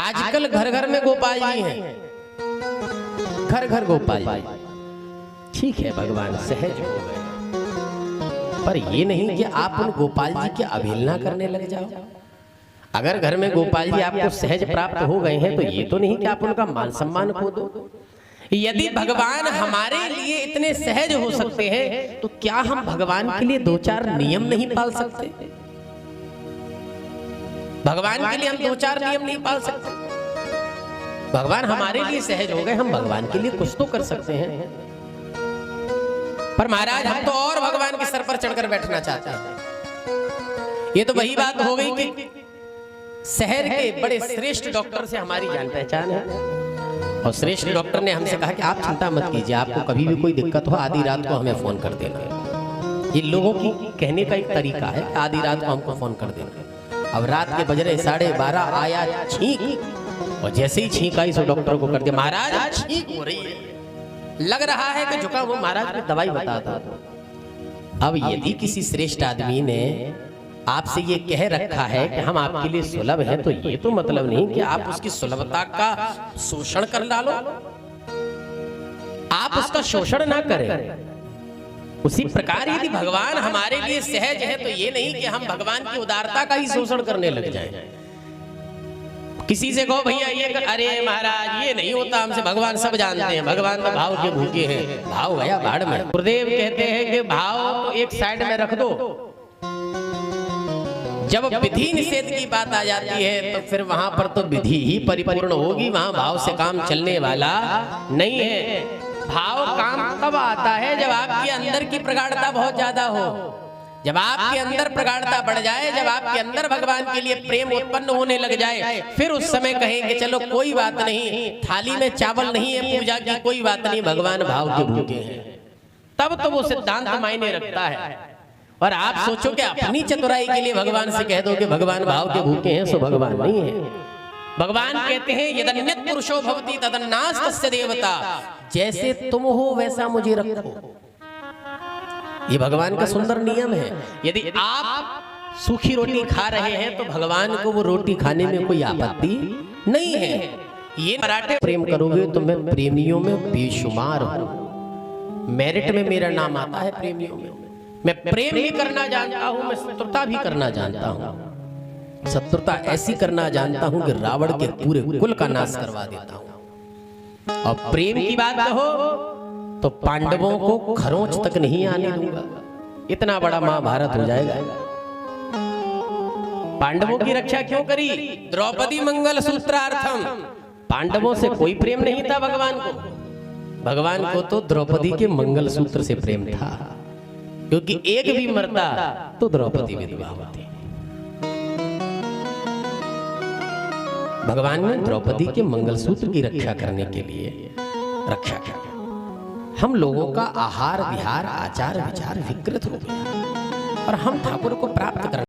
आजकल घर घर में गोपाल जी हैं, घर घर गोपाल जी। ठीक है, भगवान सहज हो गए, पर ये नहीं कि आप उन गोपाल जी की अवहेलना करने लग जाओ। अगर घर में गोपाल जी आपको सहज प्राप्त हो गए हैं तो ये तो नहीं कि आप उनका मान सम्मान खो दो। यदि भगवान हमारे लिए इतने सहज हो सकते हैं तो क्या हम भगवान के लिए दो चार नियम नहीं पाल सकते? भगवान के लिए हम दो चार नियम नहीं पाल सकते? भगवान हमारे लिए सहज हो गए, हम भगवान के लिए कुछ तो कर सकते हैं। पर महाराज हम तो और भगवान के सर पर चढ़कर बैठना चाहते हैं। ये तो वही बात हो गई कि शहर के बड़े श्रेष्ठ डॉक्टर से हमारी जान पहचान है, और श्रेष्ठ डॉक्टर ने हमसे कहा कि आप चिंता मत कीजिए, आपको कभी भी कोई दिक्कत हो आधी रात को हमें फोन कर देना। ये लोगों की कहने का एक तरीका है, आधी रात को हमको फोन कर देना। अब रात के बज रहे 12:30, आया छींक, और जैसे ही छींक आई सो डॉक्टर को कर दिया, महाराज छींक हो रही है, लग रहा है कि जुकाम हो, महाराज ने दवाई बता दो। अब यदि किसी श्रेष्ठ आदमी ने आपसे ये कह रखा है कि हम आपके लिए सुलभ हैं, तो ये तो मतलब नहीं कि आप उसकी सुलभता का शोषण कर डालो, आप उसका शोषण ना करें। उसी प्रकार यदि भगवान हमारे लिए सहज है तो ये नहीं कि हम भगवान की उदारता का ही शोषण करने लग जाएं। किसी से कहो भैया ये अरे महाराज ये नहीं होता हमसे, भगवान सब जानते हैं, भगवान तो भाव के भूखे हैं, भाव गया भाड़ में। गुरुदेव कहते हैं कि भाव तो एक साइड में रख दो, जब विधि निषेध की बात आ जाती है तो फिर वहां पर तो विधि ही परिपूर्ण होगी, वहां भाव से काम चलने वाला नहीं है। भाव काम तब आता है जब आपके अंदर की प्रगाढ़ता बहुत ज्यादा हो, जब आपके अंदर प्रगाढ़ता बढ़ जाए, जब आपके अंदर भगवान के लिए प्रेम उत्पन्न होने लग जाए, फिर उस समय कहेंगे चलो कोई बात नहीं, थाली में चावल नहीं है पूजा की, कोई बात नहीं, भगवान भाव के भूखे हैं। तब तो वो सिद्धांत मायने रखता है। और आप सोचो कि अपनी चतुराई के लिए भगवान से कह दो कि भगवान भाव के भूखे हैं, सो भगवान नहीं है। भगवान कहते हैं यदन्यत् पुरुषो भवति तदन्नास्तस्य देवता, जैसे तुम हो वैसा मुझे रखो। ये भगवान का सुंदर नियम है। यदि आप सूखी रोटी खा रहे हैं तो भगवान को वो रोटी खाने में कोई आपत्ति नहीं है। ये मराठे प्रेम करोगे तो मैं प्रेमियों में बेशुमार हूं, मेरिट में मेरा नाम आता है प्रेमियों में। मैं प्रेम भी करना जानता हूं, मैं शत्रुता भी करना जानता हूं। शत्रुता ऐसी करना जानता हूं कि रावण के पूरे कुल का नाश करवा देता हूं। और प्रेम की बात हो तो पांडवों को खरोंच तक नहीं आने दूंगा। इतना बड़ा महाभारत हो जाएगा। पांडवों की रक्षा क्यों करी? द्रौपदी मंगल सूत्रार्थम। पांडवों से कोई प्रेम नहीं था भगवान को, भगवान को तो द्रौपदी के मंगल सूत्र से प्रेम था, क्योंकि एक भी मरता तो द्रौपदी विधवा होती। भगवान ने द्रौपदी के मंगलसूत्र की रक्षा करने के लिए रक्षा किया। हम लोगों का आहार विहार आचार विचार विकृत हो गया और हम ठाकुर को प्राप्त करने